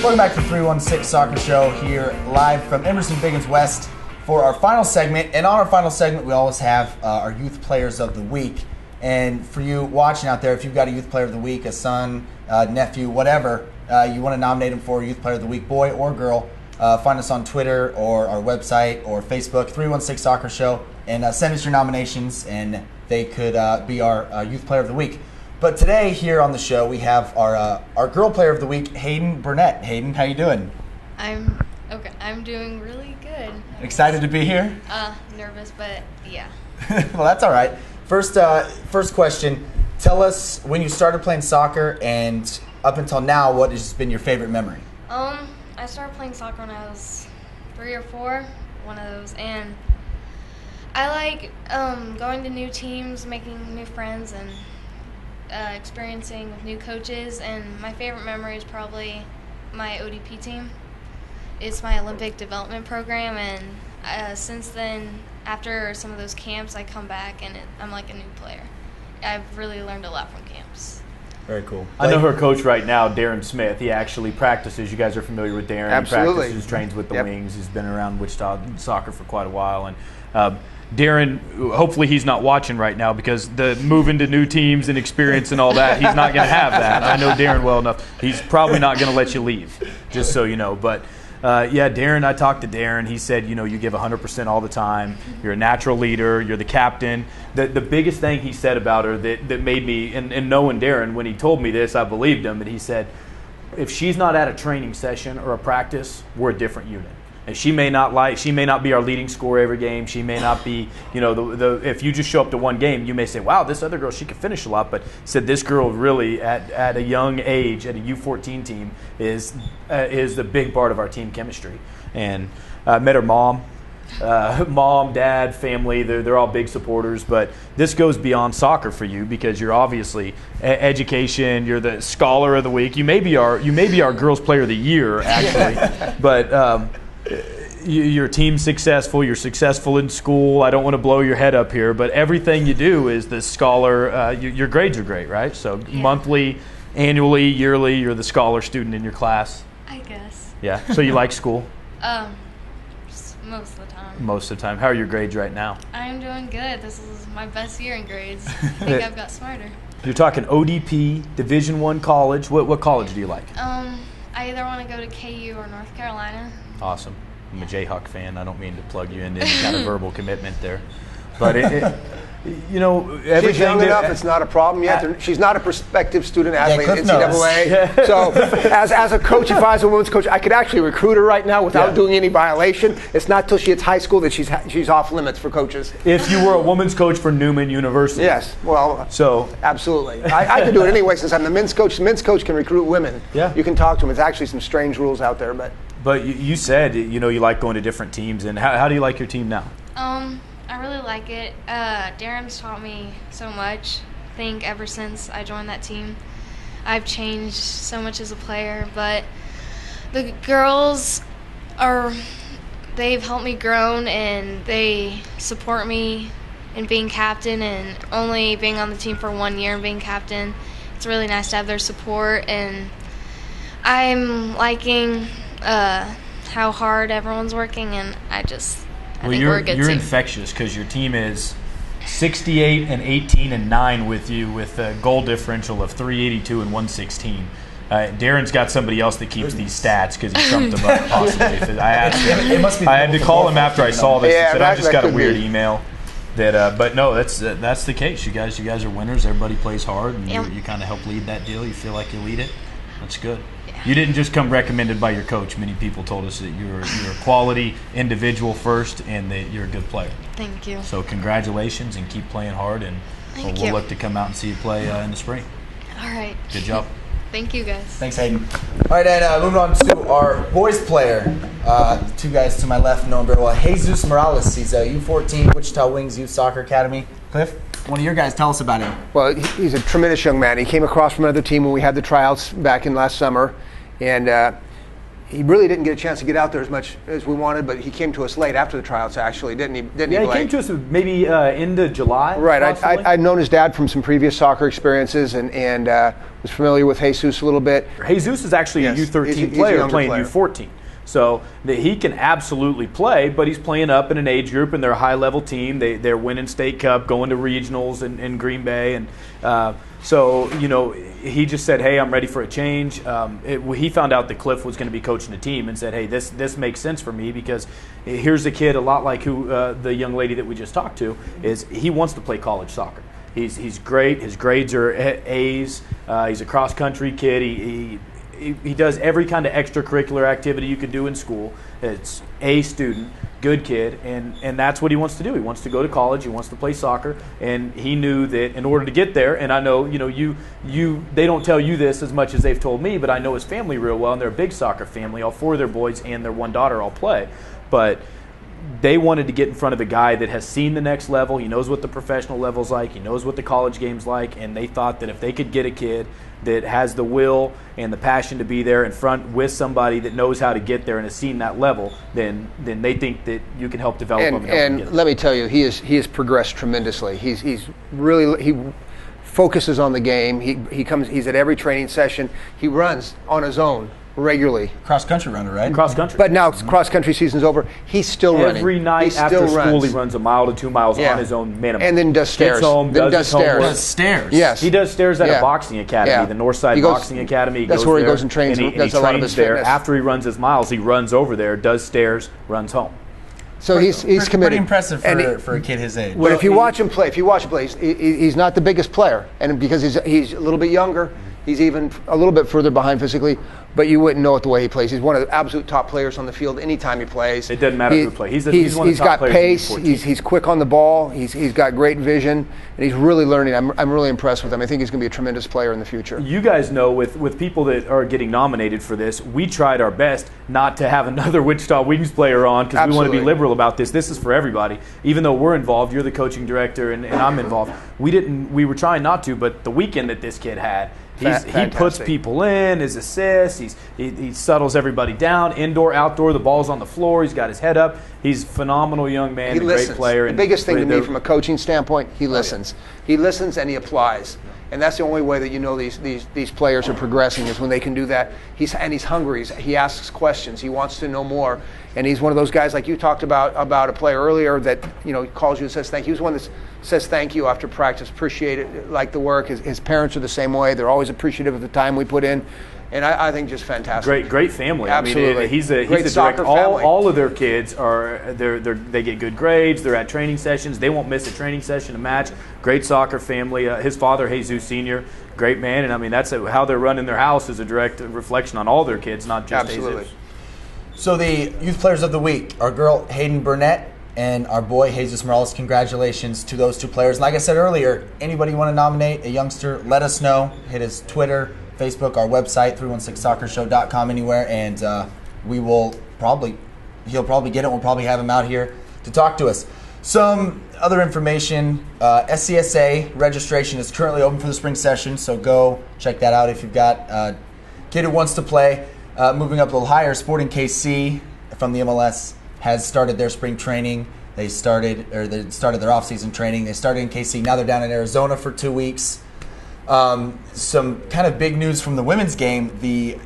Welcome back to the 316 Soccer Show here live from Emerson Biggins West for our final segment. And on our final segment, we always have our Youth Players of the Week. And for you watching out there, if you've got a Youth Player of the Week, a son, nephew, whatever, you want to nominate him for Youth Player of the Week, boy or girl, find us on Twitter or our website or Facebook, 316 Soccer Show, and send us your nominations, and they could be our Youth Player of the Week. But today here on the show, we have our Girl Player of the Week, Hayden Burnett. Hayden, how you doing? I'm okay. I'm doing really good. Excited to be here? Nervous, but yeah. Well, that's all right. First question. Tell us when you started playing soccer and up until now, what has been your favorite memory? I started playing soccer when I was 3 or 4, one of those, and I like going to new teams, making new friends, and experiencing with new coaches. And my favorite memory is probably my ODP team. It's my Olympic development program, and since then, after some of those camps, I come back and I'm like a new player. I've really learned a lot from camps. Very cool. I know her coach right now, Darren Smith. He actually practices. You guys are familiar with Darren. Absolutely. He practices, trains with the Wings. He's been around Wichita soccer for quite a while. And Darren, hopefully he's not watching right now, because the moving to new teams and experience and all that, he's not going to have that. I know Darren well enough. He's probably not going to let you leave, just so you know. But yeah, Darren, I talked to Darren. He said, you give 100% all the time. You're a natural leader. You're the captain. The biggest thing he said about her that made me, and knowing Darren, when he told me this, I believed him. And he said, if she's not at a training session or a practice, we're a different unit. And she may not be our leading scorer every game. She may not be, if you just show up to one game, you may say, wow, this other girl, she can finish a lot. But he said this girl really, at a young age, at a U14 team, is the big part of our team chemistry. And I met her mom. Mom, dad, family, they're all big supporters. But this goes beyond soccer for you, because you're obviously education. You're the scholar of the week. You may be our girls player of the year, actually. But your team's successful. You're successful in school. I don't want to blow your head up here, but everything you do is the scholar. Your grades are great, right? So yeah. Monthly, annually, yearly, you're the scholar student in your class. I guess. Yeah. So you like school? Most of the time. Most of the time. How are your grades right now? I'm doing good. This is my best year in grades. I think I've got smarter. You're talking ODP, Division I college. What college do you like? I either want to go to KU or North Carolina. Awesome. I'm a Jayhawk fan. I don't mean to plug you into any kind of verbal commitment there. But, everything. She's young enough, it's not a problem yet. She's not a prospective student athlete in NCAA. Yeah. So, as a coach, if I was a women's coach, I could actually recruit her right now without doing any violation. It's not till she hits high school that she's off limits for coaches. If you were a women's coach for Newman University. Yes. Well, so absolutely. I could do it anyway, since I'm the men's coach. The men's coach can recruit women. Yeah. You can talk to them. It's actually some strange rules out there, but. But you said, you like going to different teams. And how do you like your team now? I really like it. Darren's taught me so much. I think ever since I joined that team, I've changed so much as a player. But the girls they've helped me grow, and they support me in being captain, and only being on the team for 1 year and being captain. It's really nice to have their support, and I'm liking how hard everyone's working, and I think we're a good team. You're infectious, because your team is 68 and 18 and 9 with you, with a goal differential of 382 and 116. Darren's got somebody else that keeps these stats, because he trumped them up possibly. I had to call him after I saw this. Yeah, he said, I just got a weird be. Email. But no, that's the case. You guys are winners. Everybody plays hard, and you kind of help lead that deal. You feel like you lead it. That's good. You didn't just come recommended by your coach. Many people told us that you're a quality individual first, and that you're a good player. Thank you. So congratulations, and keep playing hard, and we'll look to come out and see you play in the spring. All right. Good job. Thank you, guys. Thanks, Hayden. All right, and moving on to our boys player. Two guys to my left know him very well. Jesus Morales. He's a U14 Wichita Wings Youth Soccer Academy. Cliff, one of your guys, tell us about him. Well, he's a tremendous young man. He came across from another team when we had the tryouts back in last summer, and he really didn't get a chance to get out there as much as we wanted, but he came to us late after the tryouts, actually, didn't he? He came to us maybe into July. Right. I'd known his dad from some previous soccer experiences and was familiar with Jesus a little bit. Jesus is actually a U13 player playing U14. So he can absolutely play, but he's playing up in an age group, and they're a high-level team. They're winning state cup, going to regionals in Green Bay, and so he just said, "Hey, I'm ready for a change." He found out that Cliff was going to be coaching the team, and said, "Hey, this makes sense for me because here's a kid a lot like the young lady that we just talked to. Is he wants to play college soccer. He's great. His grades are A's. He's a cross-country kid. He does every kind of extracurricular activity you could do in school. It's A student, good kid, and that's what he wants to do. He wants to go to college. He wants to play soccer, and he knew that in order to get there, and I know they don't tell you this as much as they've told me, but I know his family real well, and they're a big soccer family. All 4 of their boys and their 1 daughter all play, but they wanted to get in front of a guy that has seen the next level. He knows what the professional level's like. He knows what the college game's like, and they thought that if they could get a kid that has the will and the passion to be there in front with somebody that knows how to get there and has seen that level, then they think that you can help develop him. And let me tell you, he has progressed tremendously. He focuses on the game. He's at every training session. He runs on his own regularly. Cross-country runner, right? Cross-country. But now cross-country season's over. He's still running. Every night after school, he runs a mile to 2 miles on his own minimum. And then does stairs. Gets home, does stairs. Does stairs. Yes. He does stairs at a boxing academy, the Northside Boxing Academy. That's where he goes and trains. And he does a lot of his there. fitness. After he runs his miles, he runs over there, does stairs, runs home. So he's committed. Pretty impressive for a kid his age. But if you watch him play, he's not the biggest player, and because he's a little bit younger, he's even a little bit further behind physically. But you wouldn't know it the way he plays. He's one of the absolute top players on the field anytime he plays. It doesn't matter who plays. He's one of the top got players. He's got pace. He's quick on the ball. He's got great vision, and he's really learning. I'm really impressed with him. I think he's going to be a tremendous player in the future. You guys know with people that are getting nominated for this, we tried our best not to have another Wichita Wings player on because we want to be liberal about this. This is for everybody. Even though we're involved, you're the coaching director, and I'm involved. We were trying not to, but the weekend that this kid had, he puts people in, his assists, he settles everybody down, indoor, outdoor, the ball's on the floor, he's got his head up. He's a phenomenal young man, a great player. The biggest thing to me from a coaching standpoint, he listens. He listens and he applies. And that's the only way that you know these players are progressing is when they can do that. He's hungry. He asks questions. He wants to know more. And he's one of those guys like you talked about a player earlier that calls you and says thank you. He's one that says thank you after practice, appreciate it, like the work. His parents are the same way. They're always appreciative of the time we put in. And I think just fantastic. Great family. Absolutely. I mean, he's a soccer direct. family. All of their kids they get good grades. They're at training sessions. They won't miss a training session, a match. Great soccer family. His father, Jesus Senior, great man. And I mean that's how they're running their house is a direct reflection on all their kids, not just Jesus. So the Youth Players of the Week, our girl Hayden Burnett and our boy Jesus Morales. Congratulations to those 2 players. Like I said earlier, anybody want to nominate a youngster, let us know. Hit his Twitter, Facebook, our website, 316Soccershow.com, anywhere, and he'll probably get it. We'll probably have him out here to talk to us. Some other information, SCSA registration is currently open for the spring session, so go check that out if you've got a kid who wants to play. Moving up a little higher, Sporting KC from the MLS has started their spring training. They started their off-season training. They started in KC. Now they're down in Arizona for 2 weeks. Some kind of big news from the women's game. The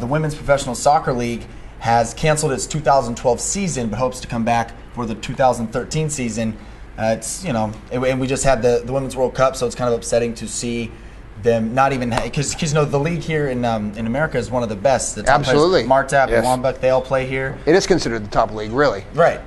Women's Professional Soccer League has canceled its 2012 season, but hopes to come back for the 2013 season. And we just had the Women's World Cup, so it's kind of upsetting to see them not even because the league here in America is one of the best. The top Absolutely, players, Martap and Wambach, they all play here. It is considered the top league, really. Right.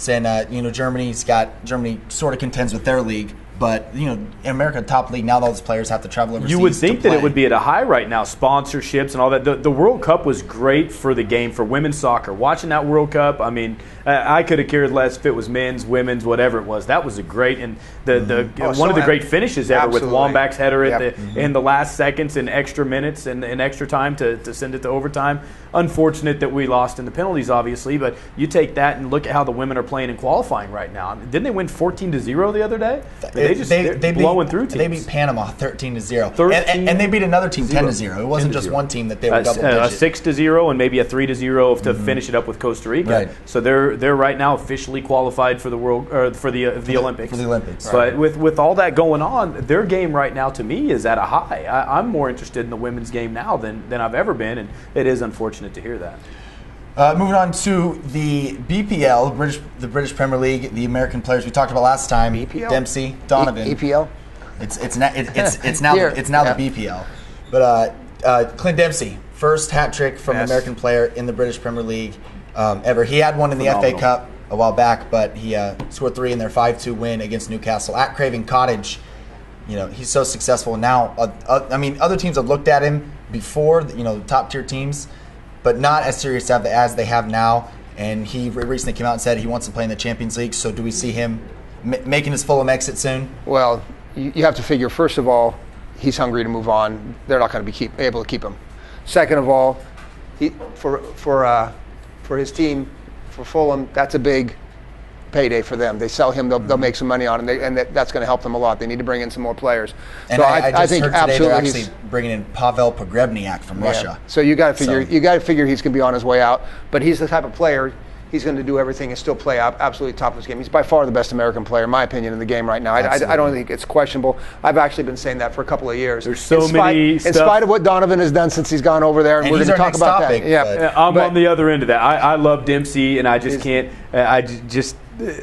And Germany sort of contends with their league. But, in America, top league, now those players have to travel overseas. You would think that it would be at a high right now, sponsorships and all that. The World Cup was great for the game, for women's soccer. Watching that World Cup, I mean, I could have cared less if it was men's, women's, whatever it was. That was a great, and one of the great finishes ever with Wambach's header in the last seconds and extra minutes and extra time to send it to overtime. unfortunate that we lost in the penalties, obviously, but you take that and look at how the women are playing in qualifying right now. I mean, didn't they win 14-0 the other day? They're blowing through teams. They beat Panama 13-0. And they beat another team 10-0. It wasn't just one team that they were double digit. 6-0 and maybe a 3-0 to finish it up with Costa Rica. Right. So they're right now officially qualified for the Olympics. For the Olympics. But with all that going on, their game right now to me is at a high. I'm more interested in the women's game now than I've ever been, and it is unfortunate to hear that. Moving on to the BPL, the British Premier League, the American players we talked about last time. BPL? Dempsey, Donovan. EPL? It's now the BPL. But Clint Dempsey, first hat trick from an American player in the British Premier League ever. He had one in the FA Cup a while back, but he scored 3 in their 5-2 win against Newcastle at Craven Cottage. You know, he's so successful now. I mean, other teams have looked at him before, the top tier teams, but not as serious as they have now. And he recently came out and said he wants to play in the Champions League. So do we see him making his Fulham exit soon? Well, you have to figure, first of all, he's hungry to move on. They're not going to be able to keep him. Second of all, for his team, for Fulham, that's a big payday for them. They sell him, they'll make some money on him, and that's going to help them a lot. They need to bring in some more players. And so I think heard today they're actually bringing in Pavel Pogrebniak from Russia. So you got to figure he's going to be on his way out. But he's the type of player. He's going to do everything and still play absolutely top of his game. He's by far the best American player, in my opinion, in the game right now. I don't think it's questionable. I've actually been saying that for a couple of years. There's so many in spite of what Donovan has done since he's gone over there, and we're going to talk about that. Yeah, I'm on the other end of that. I love Dempsey, and I just can't.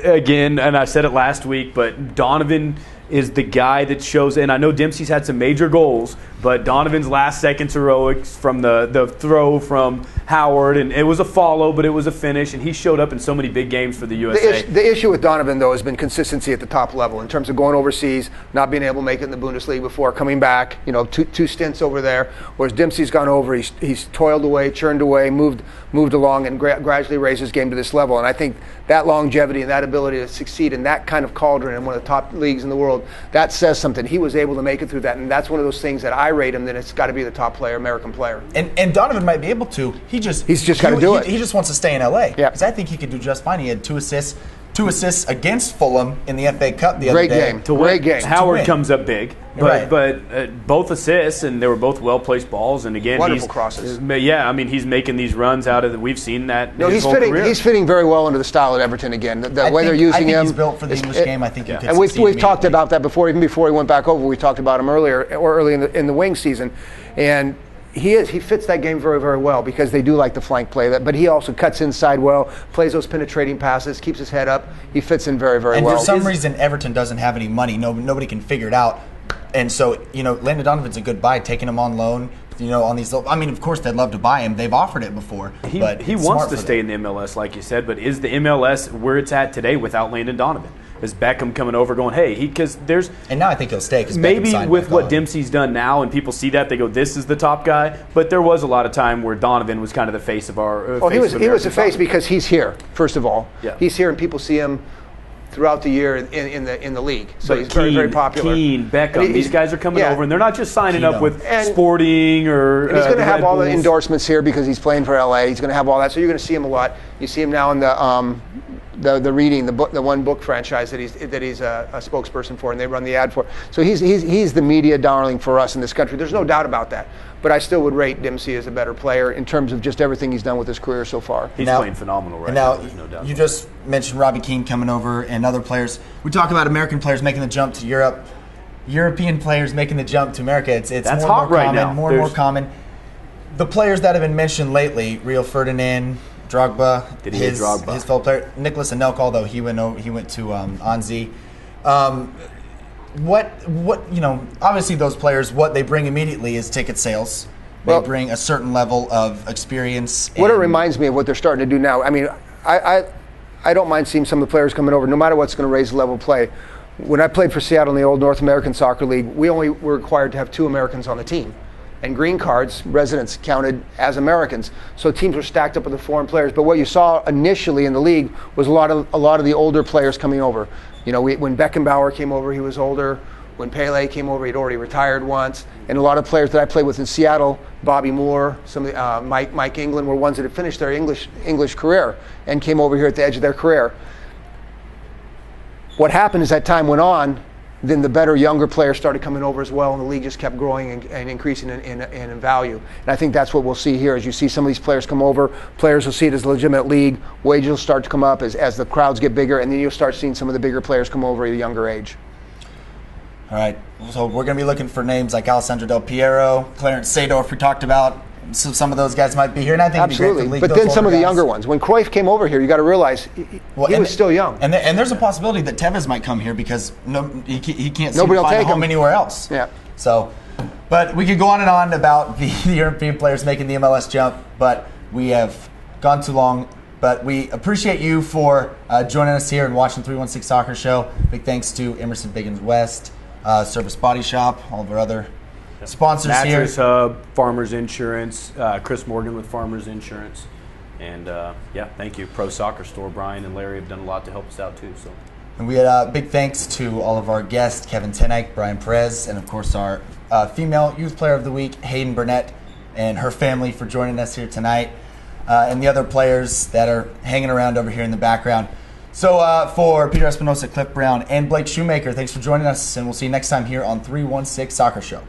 Again, and I said it last week, but Donovan is the guy that shows, and I know Dempsey's had some major goals, but Donovan's last second heroics from the throw from Howard, and it was a follow, but it was a finish, and he showed up in so many big games for the USA. The issue with Donovan, though, has been consistency at the top level in terms of going overseas, not being able to make it in the Bundesliga before, coming back, two stints over there, whereas Dempsey's gone over, he's toiled away, churned away, moved along, and gradually raised his game to this level, and I think that longevity and that ability to succeed in that kind of cauldron in one of the top leagues in the world, that says something. He was able to make it through that, and that's one of those things that I rate him, that it's got to be the top player, American player. And Donovan might be able to. He's just got to do it. He just wants to stay in LA. Yeah. Because I think he could do just fine. He had 2 assists against Fulham in the FA Cup the other day. Great game. Howard comes up big, but both assists, and they were both well-placed balls. And again, wonderful crosses. Yeah, I mean, he's making these runs out of the. We've seen that. No, his whole career. He's fitting very well into the style at Everton again. The way they're using him. He's built for the English game. I think. And we've talked about that before, even before he went back over. We talked about him early in the wing season, and he fits that game very, very well because they do like the flank play. But he also cuts inside well, plays those penetrating passes, keeps his head up. He fits in very, very well. And for some reason, Everton doesn't have any money. Nobody can figure it out. And so, Landon Donovan's a good buy, taking him on loan. On these. I mean, of course, they'd love to buy him. They've offered it before. But he wants to stay in the MLS, like you said. But is the MLS where it's at today without Landon Donovan? Is Beckham coming over going, hey, because there's... And now I think he'll stay. Cause maybe with what Dempsey's done now and people see that, they go, this is the top guy. But there was a lot of time where Donovan was kind of the face of our... he was the face because he's here, first of all. Yeah. He's here and people see him throughout the year in the league. So he's very, very popular. Keane, Beckham, these guys are coming over, and they're not just signing up with Sporting or... And he's going to have all the endorsements here because he's playing for LA. He's going to have all that. So you're going to see him a lot. You see him now in the reading, the one book franchise that he's a spokesperson for, and they run the ad for. So he's the media darling for us in this country. There's no doubt about that. But I still would rate Dempsey as a better player in terms of just everything he's done with his career so far. He's playing phenomenal right now. There's no doubt. You just mentioned Robbie Keane coming over and other players. We talk about American players making the jump to Europe. European players making the jump to America. It's more and more common. More and more common. The players that have been mentioned lately: Rio Ferdinand, Drogba, his fellow player Nicholas Anelka, although he went to Anzi. What obviously those players, what they bring immediately is ticket sales. They bring a certain level of experience. What it reminds me of what they're starting to do now. I mean, I don't mind seeing some of the players coming over, no matter what's going to raise the level of play. When I played for Seattle in the old North American Soccer League, we only were required to have 2 Americans on the team. And green cards, residents, counted as Americans. So teams were stacked up with the foreign players. But what you saw initially in the league was a lot of the older players coming over. When Beckenbauer came over, he was older. When Pele came over, he'd already retired once. And a lot of players that I played with in Seattle, Bobby Moore, some of the, Mike England, were ones that had finished their English career and came over here at the edge of their career. What happened as that time went on, then the better younger players started coming over as well, and the league just kept growing and increasing in value. And I think that's what we'll see here. As you see some of these players come over, players will see it as a legitimate league. Wages will start to come up as the crowds get bigger, and then you'll start seeing some of the bigger players come over at a younger age. All right, so we're going to be looking for names like Alessandro Del Piero, Clarence Seedorf we talked about. So some of those guys might be here, and I think absolutely. It'd be great but for the then some of the guys. younger ones. When Cruyff came over here, you got to realize he was still young. And there's a possibility that Tevez might come here because he can't seem Nobody to will find a take home him. anywhere else. Yeah. So, but we could go on and on about the European players making the MLS jump, but we have gone too long. But we appreciate you for joining us here and watching 316 Soccer Show. Big thanks to Emerson Biggins West, Service Body Shop, all of our other sponsors Mattress here. Hub, Farmers Insurance, Chris Morgan with Farmers Insurance, and thank you. Pro Soccer Store, Brian and Larry have done a lot to help us out too. So, And we had big thanks to all of our guests, Kevin Tenek, Brian Perez, and of course our female youth player of the week, Hayden Burnett, and her family for joining us here tonight, and the other players that are hanging around over here in the background. So for Peter Espinosa, Cliff Brown, and Blake Shoemaker, thanks for joining us, and we'll see you next time here on 316 Soccer Show.